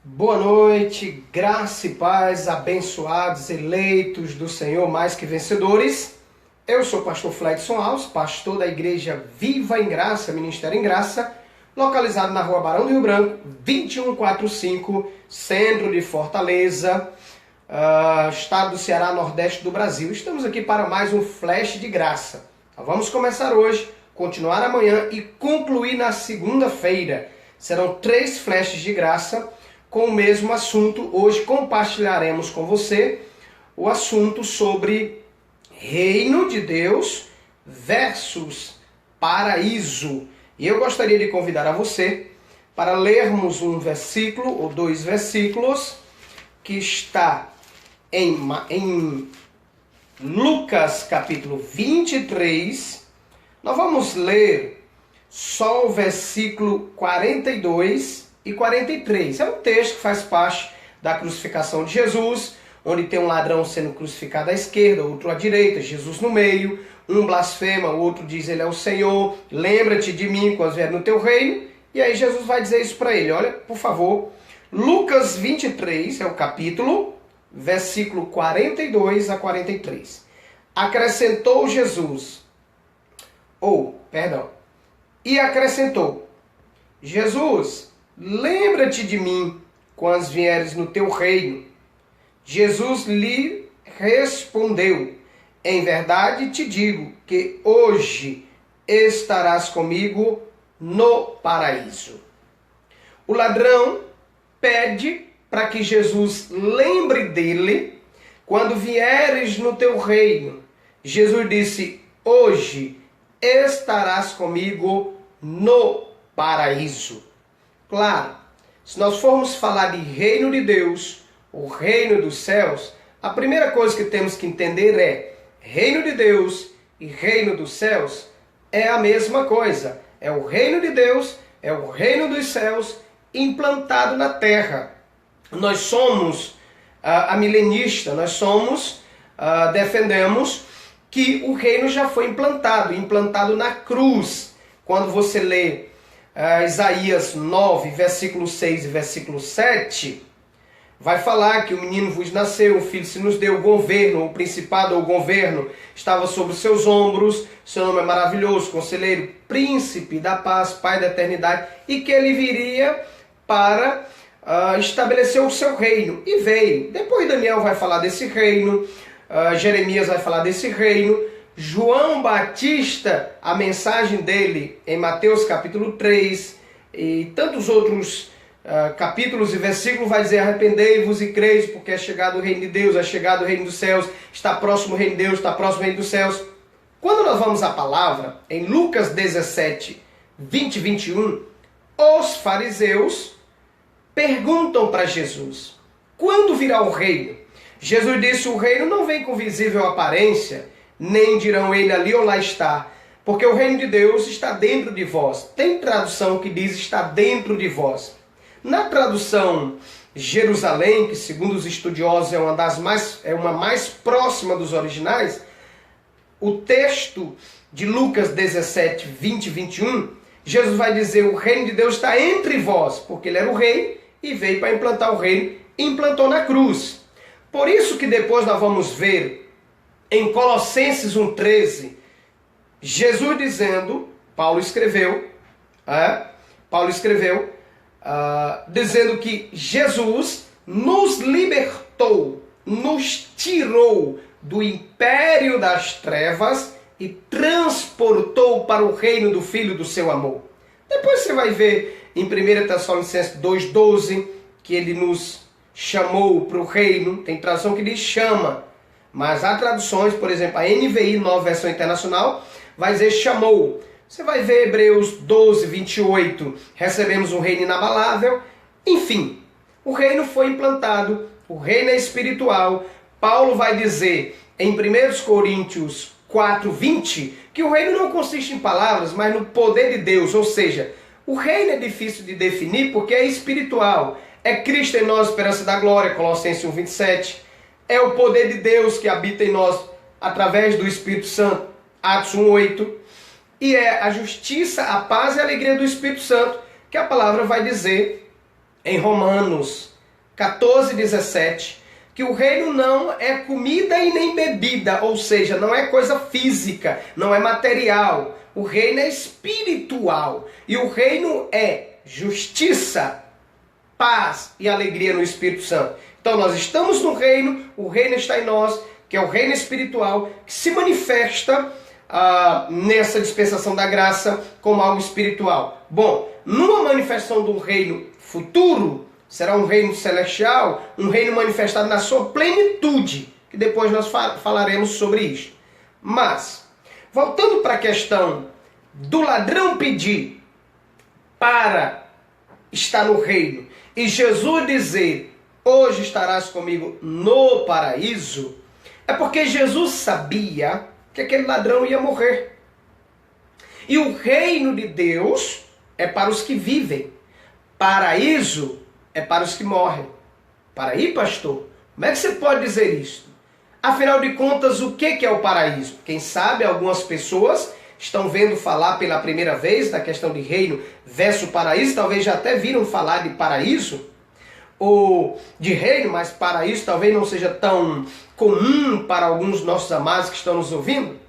Boa noite, graça e paz, abençoados, eleitos do Senhor, mais que vencedores. Eu sou o pastor Fledson Alves, pastor da igreja Viva em Graça, Ministério em Graça, localizado na rua Barão do Rio Branco, 2145, centro de Fortaleza, estado do Ceará, nordeste do Brasil. Estamos aqui para mais um Flash de Graça. Então, vamos começar hoje, continuar amanhã e concluir na segunda-feira. Serão 3 flashes de graça com o mesmo assunto. Hoje compartilharemos com você o assunto sobre reino de Deus versus paraíso. E eu gostaria de convidar a você para lermos um versículo ou 2 versículos que está em Lucas capítulo 23. Nós vamos ler só o versículo 42 e 43. É um texto que faz parte da crucificação de Jesus, onde tem um ladrão sendo crucificado à esquerda, outro à direita, Jesus no meio, um blasfema, o outro diz ele é o Senhor, lembra-te de mim quando vier no teu reino, e aí Jesus vai dizer isso para ele. Olha, por favor, Lucas 23 é o capítulo, versículo 42 a 43. Acrescentou Jesus, e acrescentou, Jesus, lembra-te de mim quando vieres no teu reino. Jesus lhe respondeu, em verdade te digo que hoje estarás comigo no paraíso. O ladrão pede para que Jesus lembre dele quando vieres no teu reino. Jesus disse, hoje estarás comigo no paraíso. Claro, se nós formos falar de reino de Deus, o reino dos céus, a primeira coisa que temos que entender é reino de Deus e reino dos céus é a mesma coisa. É o reino de Deus, é o reino dos céus implantado na terra. Nós somos amilenista, defendemos que o reino já foi implantado na cruz. Quando você lê Isaías 9, versículo 6 e versículo 7, vai falar que o menino vos nasceu, o filho se nos deu, o governo, o principado ou o governo estava sobre os seus ombros, seu nome é maravilhoso, conselheiro, príncipe da paz, pai da eternidade, e que ele viria para estabelecer o seu reino. E veio. Depois Daniel vai falar desse reino, Jeremias vai falar desse reino, João Batista, a mensagem dele em Mateus capítulo 3 e tantos outros capítulos e versículos vai dizer, arrependei-vos e creis, porque é chegado o reino de Deus, é chegado o reino dos céus, está próximo o reino de Deus, está próximo o reino dos céus. Quando nós vamos à palavra, em Lucas 17, 20 e 21, os fariseus perguntam para Jesus, quando virá o reino? Jesus disse, o reino não vem com visível aparência, nem dirão ele ali ou lá está, porque o reino de Deus está dentro de vós. Tem tradução que diz está dentro de vós. Na tradução Jerusalém, que segundo os estudiosos é uma mais próxima dos originais, o texto de Lucas 17, 20 e 21, Jesus vai dizer o reino de Deus está entre vós, porque ele era o rei e veio para implantar o reino e implantou na cruz. Por isso que depois nós vamos ver em Colossenses 1,13, Jesus dizendo, Paulo escreveu, dizendo que Jesus nos libertou, nos tirou do império das trevas e transportou para o reino do Filho do seu amor. Depois você vai ver em 1 Tessalonicenses 2,12 que ele nos chamou para o reino. Tem tradução que diz chama, mas há traduções, por exemplo, a NVI, Nova Versão Internacional, vai dizer chamou. Você vai ver Hebreus 12, 28, recebemos um reino inabalável. Enfim, o reino foi implantado, o reino é espiritual. Paulo vai dizer em 1 Coríntios 4, 20, que o reino não consiste em palavras, mas no poder de Deus. Ou seja, o reino é difícil de definir porque é espiritual. É Cristo em nós, esperança da glória, Colossenses 1, 27. É o poder de Deus que habita em nós através do Espírito Santo, Atos 1, 8. E é a justiça, a paz e a alegria do Espírito Santo, que a palavra vai dizer em Romanos 14:17, que o reino não é comida e nem bebida, ou seja, não é coisa física, não é material. O reino é espiritual. E o reino é justiça, paz e alegria no Espírito Santo. Então nós estamos no reino, o reino está em nós, que é o reino espiritual, que se manifesta nessa dispensação da graça como algo espiritual. Bom, numa manifestação do reino futuro, será um reino celestial, um reino manifestado na sua plenitude, que depois nós falaremos sobre isso. Mas, voltando para a questão do ladrão pedir para estar no reino, e Jesus dizer, hoje estarás comigo no paraíso, é porque Jesus sabia que aquele ladrão ia morrer. E o reino de Deus é para os que vivem. Paraíso é para os que morrem. Peraí, pastor, como é que você pode dizer isso? Afinal de contas, o que é o paraíso? Quem sabe algumas pessoas estão vendo falar pela primeira vez da questão de reino versus paraíso, talvez já até viram falar de paraíso, ou de reino, mas paraíso talvez não seja tão comum para alguns dos nossos amados que estão nos ouvindo.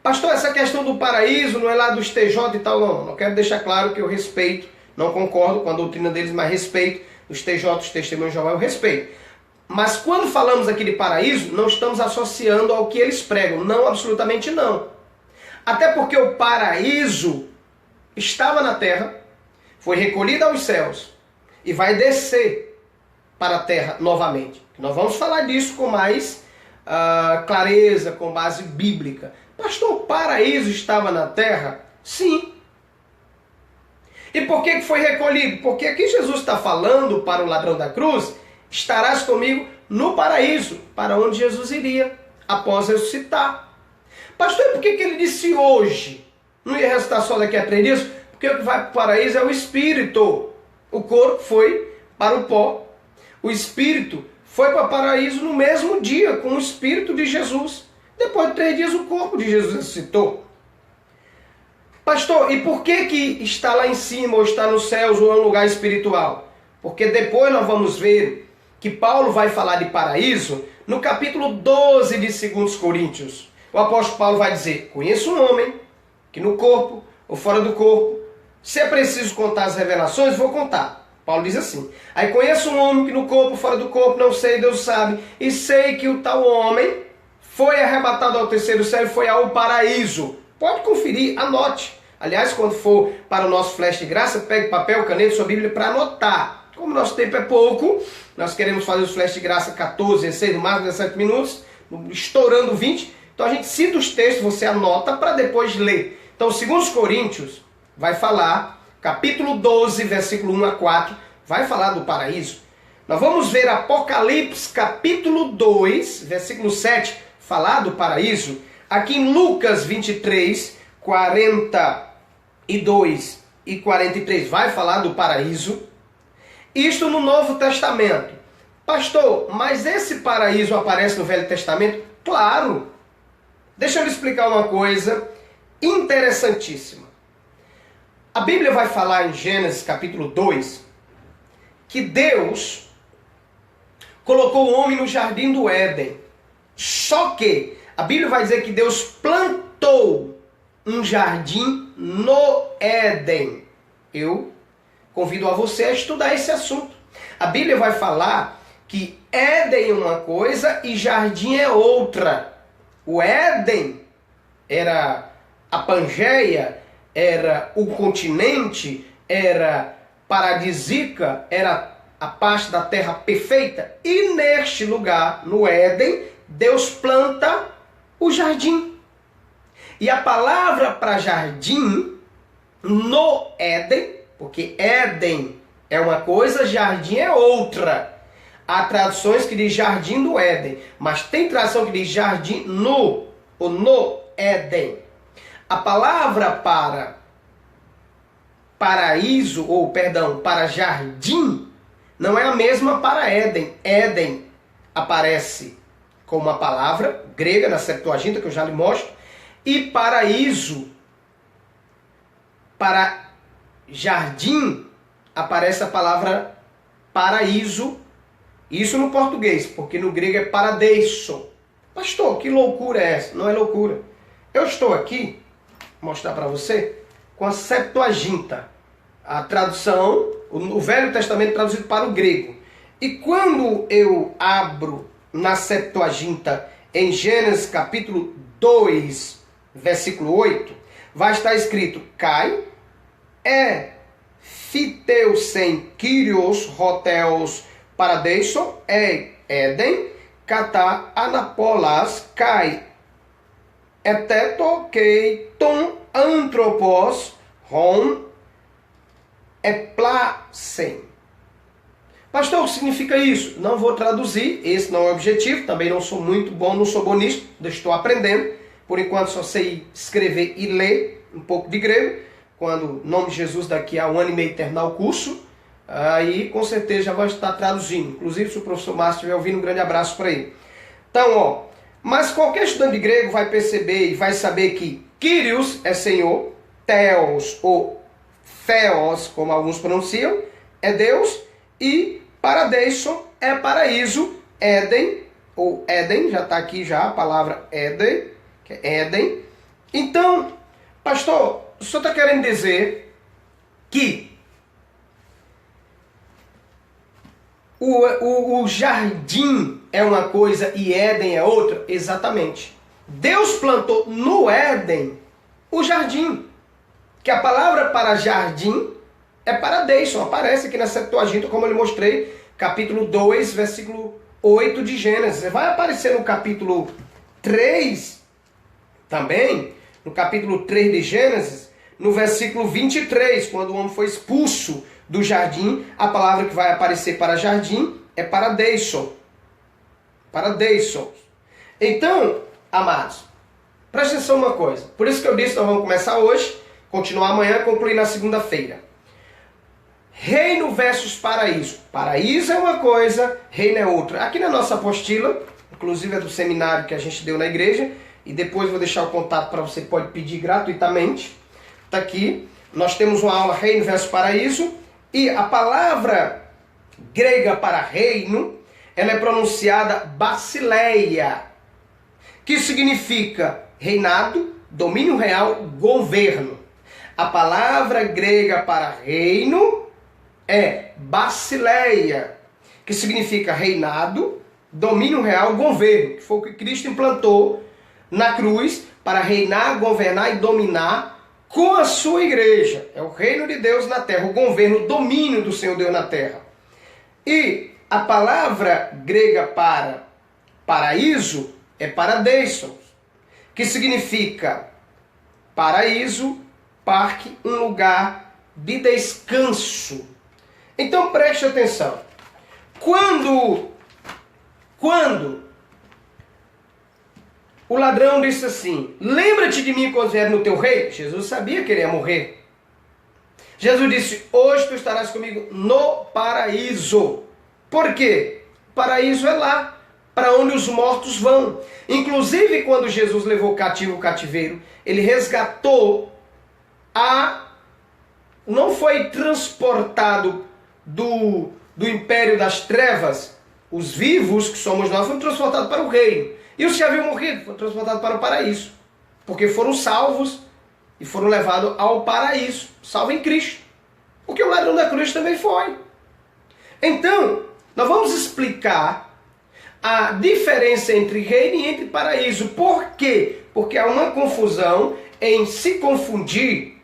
Pastor, essa questão do paraíso não é lá dos TJ e tal, não quero deixar claro que eu respeito, não concordo com a doutrina deles, mas respeito os TJ, os testemunhos de Jeová, eu respeito. Mas quando falamos aqui de paraíso, não estamos associando ao que eles pregam, não, absolutamente não. Até porque o paraíso estava na terra, foi recolhido aos céus e vai descer para a terra novamente. Nós vamos falar disso com mais clareza, com base bíblica. Pastor, o paraíso estava na terra? Sim. E por que foi recolhido? Porque aqui Jesus está falando para o ladrão da cruz, estarás comigo no paraíso, para onde Jesus iria, após ressuscitar. Pastor, e por que ele disse hoje? Não ia ressuscitar só daqui a 3 dias? Porque o que vai para o paraíso é o espírito. O corpo foi para o pó. O espírito foi para o paraíso no mesmo dia, com o espírito de Jesus. Depois de 3 dias o corpo de Jesus ressuscitou. Pastor, e por que está lá em cima, ou está nos céus, ou é um lugar espiritual? Porque depois nós vamos ver que Paulo vai falar de paraíso no capítulo 12 de 2 Coríntios. O apóstolo Paulo vai dizer, conheço um homem que no corpo ou fora do corpo, se é preciso contar as revelações, vou contar. Paulo diz assim, aí conheço um homem que no corpo ou fora do corpo, não sei, Deus sabe, e sei que o tal homem foi arrebatado ao terceiro céu e foi ao paraíso. Pode conferir, anote. Aliás, quando for para o nosso flash de graça, pegue papel, caneta, sua Bíblia para anotar. Como nosso tempo é pouco, nós queremos fazer os flash de graça 14, 16, no máximo 17 minutos, estourando 20. Então a gente cita os textos, você anota para depois ler. Então, 2 Coríntios vai falar, capítulo 12, versículo 1 a 4, vai falar do paraíso. Nós vamos ver Apocalipse, capítulo 2, versículo 7, falar do paraíso. Aqui em Lucas 23, 42 e 43, vai falar do paraíso. Isto no Novo Testamento. Pastor, mas esse paraíso aparece no Velho Testamento? Claro. Deixa eu lhe explicar uma coisa interessantíssima. A Bíblia vai falar em Gênesis capítulo 2 que Deus colocou o homem no jardim do Éden. Só que a Bíblia vai dizer que Deus plantou um jardim no Éden. Eu convido a você a estudar esse assunto. A Bíblia vai falar que Éden é uma coisa e jardim é outra. O Éden era a Pangeia, era o continente, era paradisíaca, era a parte da terra perfeita. E neste lugar, no Éden, Deus planta o jardim. E a palavra para jardim, no Éden, porque Éden é uma coisa, jardim é outra. Há traduções que diz jardim do Éden, mas tem tradução que diz jardim no, ou no Éden. A palavra para paraíso, ou perdão, para jardim, não é a mesma para Éden. Éden aparece com uma palavra grega na Septuaginta, que eu já lhe mostro, e paraíso, para jardim, aparece a palavra paraíso, isso no português, porque no grego é paradeiso. Pastor, que loucura é essa? Não é loucura. Eu estou aqui, vou mostrar para você, com a Septuaginta, a tradução, o Velho Testamento traduzido para o grego. E quando eu abro na Septuaginta, em Gênesis capítulo 2, versículo 8, vai estar escrito: Kai fiteusen Kyrios hoteos paradeison Eden kata anapolas kai eteto keiton anthropos hom eplacem. Pastor, o que significa isso? Não vou traduzir, esse não é o objetivo, também não sou muito bom, não sou bonista, estou aprendendo. Por enquanto só sei escrever e ler um pouco de grego. Quando, em nome de Jesus, daqui a 1 ano e meio terminar o curso, aí com certeza já vai estar traduzindo. Inclusive, se o professor Márcio estiver ouvindo, um grande abraço para ele. Então, mas qualquer estudante de grego vai perceber e vai saber que Kyrios é Senhor, Theos ou Theos, como alguns pronunciam, é Deus, e Paradeison é paraíso, Éden, ou Éden, já está aqui já a palavra Éden, que é Éden. Então, pastor, o senhor está querendo dizer que o jardim é uma coisa e Éden é outra? Exatamente. Deus plantou no Éden o jardim, que a palavra para jardim é paradeison, aparece aqui na Septuaginta, como eu lhe mostrei, capítulo 2, versículo 8 de Gênesis. Vai aparecer no capítulo 3 também, no capítulo 3 de Gênesis, no versículo 23, quando o homem foi expulso do jardim, a palavra que vai aparecer para jardim é paradeison. Paradeison. Então, amados, presta atenção uma coisa. Por isso que eu disse que nós vamos começar hoje, continuar amanhã e concluir na segunda-feira. Reino versus paraíso. Paraíso é uma coisa, reino é outra. Aqui na nossa apostila, inclusive é do seminário que a gente deu na igreja, e depois eu vou deixar o contato para você, pode pedir gratuitamente. Está aqui. Nós temos uma aula reino versus paraíso, e a palavra grega para reino, ela é pronunciada basileia, que significa reinado, domínio real, governo. A palavra grega para reino é basileia, que significa reinado, domínio real, governo, que foi o que Cristo implantou na cruz para reinar, governar e dominar com a sua igreja. É o reino de Deus na terra, o governo, o domínio do Senhor Deus na terra. E a palavra grega para paraíso é paradeison, que significa paraíso, parque, um lugar de descanso. Então preste atenção. Quando o ladrão disse assim: lembra-te de mim quando vier no teu reino. Jesus sabia que ele ia morrer. Jesus disse: hoje tu estarás comigo no paraíso. Por quê? O paraíso é lá, para onde os mortos vão. Inclusive, quando Jesus levou cativo o cativeiro, ele resgatou não foi transportado do império das trevas. Os vivos, que somos nós, foram transportados para o reino. E os que haviam morrido foram transportados para o paraíso. Porque foram salvos e foram levados ao paraíso, salvo em Cristo. Porque o ladrão da cruz também foi. Então, nós vamos explicar a diferença entre reino e entre paraíso. Por quê? Porque há uma confusão em se confundir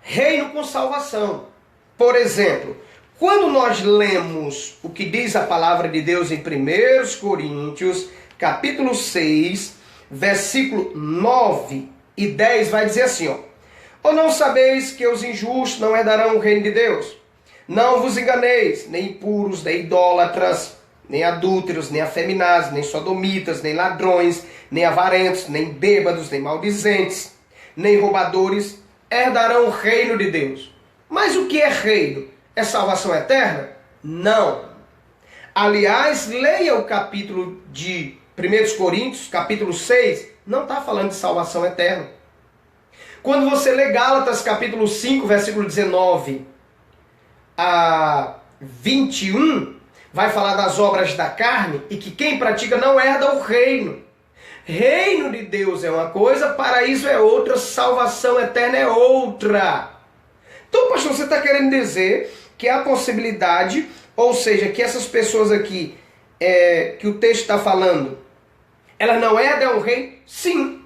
reino com salvação. Por exemplo, quando nós lemos o que diz a palavra de Deus em 1 Coríntios, capítulo 6, versículo 9 e 10, vai dizer assim, ou não sabeis que os injustos não herdarão o reino de Deus? Não vos enganeis, nem impuros, nem idólatras, nem adúlteros, nem afeminados, nem sodomitas, nem ladrões, nem avarentos, nem bêbados, nem maldizentes, nem roubadores, herdarão o reino de Deus. Mas o que é reino? É salvação eterna? Não. Aliás, leia o capítulo de 1 Coríntios, capítulo 6, não está falando de salvação eterna. Quando você lê Gálatas, capítulo 5, versículo 19 a 21, vai falar das obras da carne e que quem pratica não herda o reino. Reino de Deus é uma coisa, paraíso é outra, salvação eterna é outra. Então, pastor, você está querendo dizer que há possibilidade, ou seja, que essas pessoas aqui, que o texto está falando, elas não herdam o reino? Sim.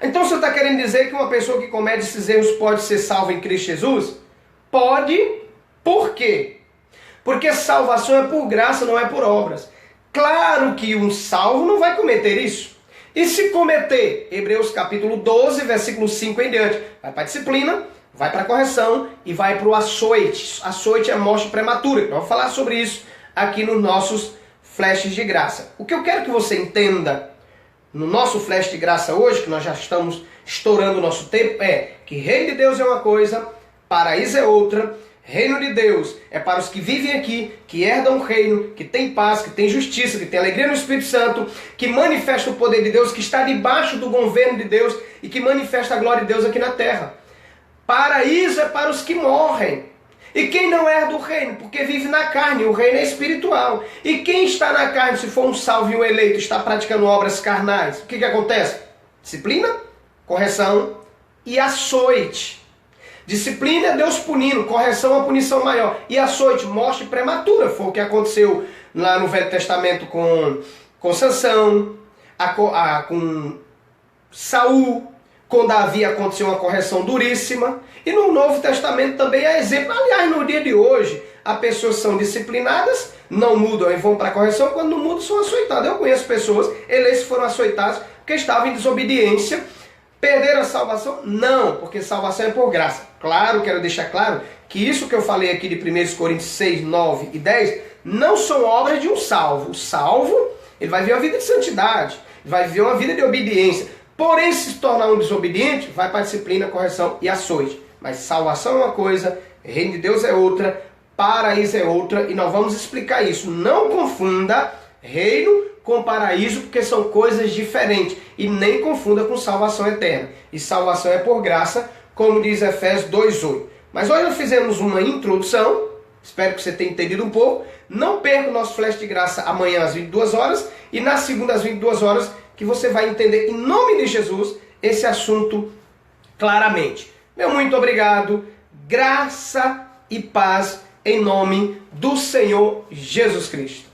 Então você está querendo dizer que uma pessoa que comete esses erros pode ser salva em Cristo Jesus? Pode. Por quê? Porque salvação é por graça, não é por obras. Claro que um salvo não vai cometer isso. E se cometer, Hebreus capítulo 12, versículo 5 em diante, vai para a disciplina, vai para a correção e vai para o açoite. Açoite é morte prematura. Nós vamos falar sobre isso aqui nos nossos flashes de graça. O que eu quero que você entenda no nosso flash de graça hoje, que nós já estamos estourando o nosso tempo, é que reino de Deus é uma coisa, paraíso é outra. Reino de Deus é para os que vivem aqui, que herdam o reino, que tem paz, que tem justiça, que tem alegria no Espírito Santo, que manifesta o poder de Deus, que está debaixo do governo de Deus e que manifesta a glória de Deus aqui na terra. Paraíso é para os que morrem. E quem não herda o reino? Porque vive na carne, o reino é espiritual. E quem está na carne, se for um salvo e um eleito, está praticando obras carnais, o que acontece? Disciplina, correção e açoite. Disciplina é Deus punindo, correção é a punição maior. E açoite, morte prematura. Foi o que aconteceu lá no Velho Testamento com Sansão, com Saul. Com Davi aconteceu uma correção duríssima. E no Novo Testamento também é exemplo. Aliás, no dia de hoje, as pessoas são disciplinadas, não mudam e vão para a correção. Quando não mudam, são açoitadas. Eu conheço pessoas, eles foram açoitados porque estavam em desobediência. Perderam a salvação? Não, porque salvação é por graça. Claro, quero deixar claro que isso que eu falei aqui de 1 Coríntios 6, 9 e 10 não são obras de um salvo. O salvo, ele vai viver uma vida de santidade, vai viver uma vida de obediência. Porém, se tornar um desobediente, vai para a disciplina, correção e açoite. Mas salvação é uma coisa, reino de Deus é outra, paraíso é outra, e nós vamos explicar isso. Não confunda reino com paraíso, porque são coisas diferentes. E nem confunda com salvação eterna. E salvação é por graça, como diz Efésios 2:8. Mas hoje nós fizemos uma introdução, espero que você tenha entendido um pouco. Não perca o nosso flash de graça amanhã às 22 horas e na segunda às 22 horas, que você vai entender em nome de Jesus esse assunto claramente. Meu muito obrigado, graça e paz em nome do Senhor Jesus Cristo.